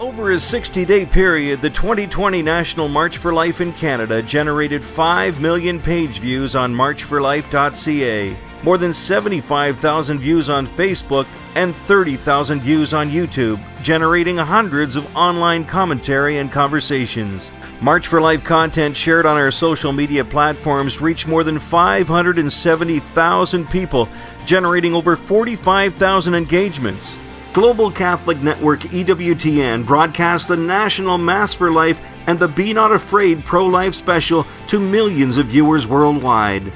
Over a 60-day period, the 2020 National March for Life in Canada generated 5 million page views on marchforlife.ca, more than 75,000 views on Facebook, and 30,000 views on YouTube, generating hundreds of online commentary and conversations. March for Life content shared on our social media platforms reached more than 570,000 people, generating over 45,000 engagements. Global Catholic Network EWTN broadcast the National Mass for Life and the Be Not Afraid pro-life special to millions of viewers worldwide.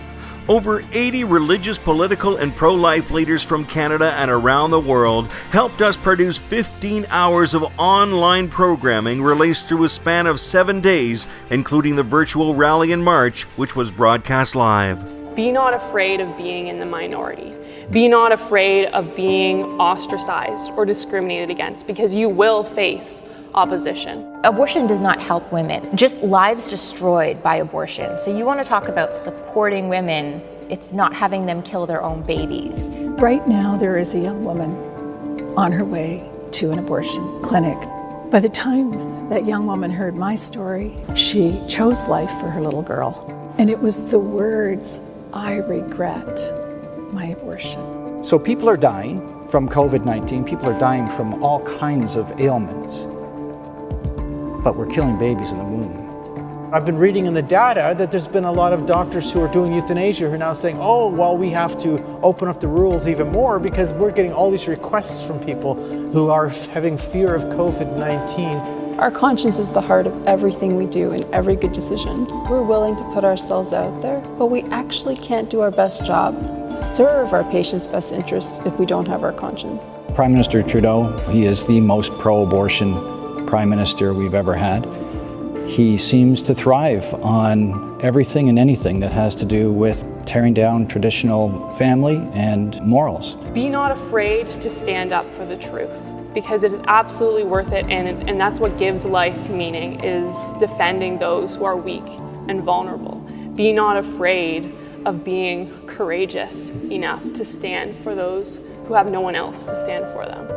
Over 80 religious, political, and pro-life leaders from Canada and around the world helped us produce 15 hours of online programming released through a span of 7 days, including the virtual rally and march, which was broadcast live. Be not afraid of being in the minority. Be not afraid of being ostracized or discriminated against, because you will face opposition. Abortion does not help women, just lives destroyed by abortion. So you want to talk about supporting women, it's not having them kill their own babies. Right now there is a young woman on her way to an abortion clinic. By the time that young woman heard my story, she chose life for her little girl. And it was the words, "I regret my abortion." So people are dying from COVID-19, people are dying from all kinds of ailments, but we're killing babies in the womb. I've been reading in the data that there's been a lot of doctors who are doing euthanasia who are now saying, oh, well, we have to open up the rules even more because we're getting all these requests from people who are having fear of COVID-19. Our conscience is the heart of everything we do and every good decision. We're willing to put ourselves out there, but we actually can't do our best job, serve our patients' best interests if we don't have our conscience. Prime Minister Trudeau, he is the most pro-abortion Prime Minister we've ever had. He seems to thrive on everything and anything that has to do with tearing down traditional family and morals. Be not afraid to stand up for the truth, because it is absolutely worth it, and that's what gives life meaning, is defending those who are weak and vulnerable. Be not afraid of being courageous enough to stand for those who have no one else to stand for them.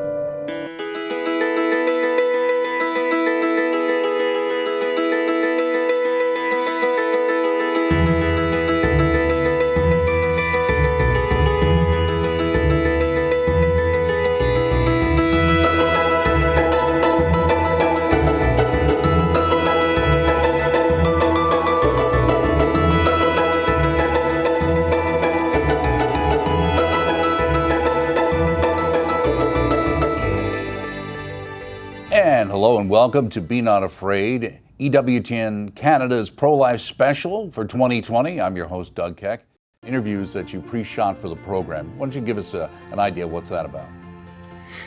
Hello and welcome to Be Not Afraid, EWTN Canada's pro-life special for 2020. I'm your host, Doug Keck. Interviews that you pre-shot for the program. Why don't you give us an idea of what's that about?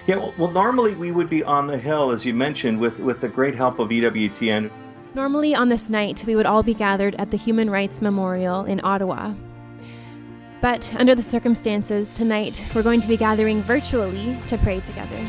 Yeah, well, normally we would be on the Hill, as you mentioned, with the great help of EWTN. Normally on this night, we would all be gathered at the Human Rights Memorial in Ottawa. But under the circumstances, tonight we're going to be gathering virtually to pray together.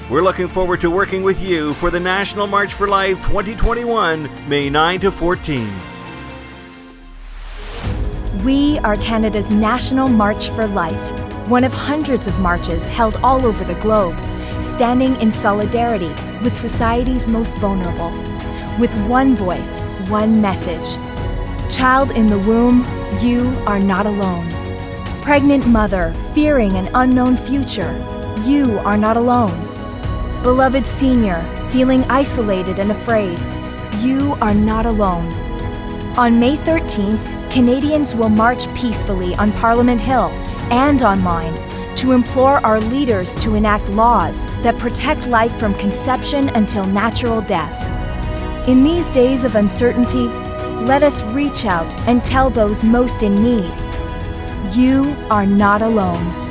We're looking forward to working with you for the National March for Life 2021, May 9 to 14. We are Canada's National March for Life, one of hundreds of marches held all over the globe, standing in solidarity with society's most vulnerable. With one voice, one message. Child in the womb, you are not alone. Pregnant mother, fearing an unknown future, you are not alone. Beloved senior, feeling isolated and afraid, you are not alone. On May 13th, Canadians will march peacefully on Parliament Hill and online to implore our leaders to enact laws that protect life from conception until natural death. In these days of uncertainty, let us reach out and tell those most in need, you are not alone.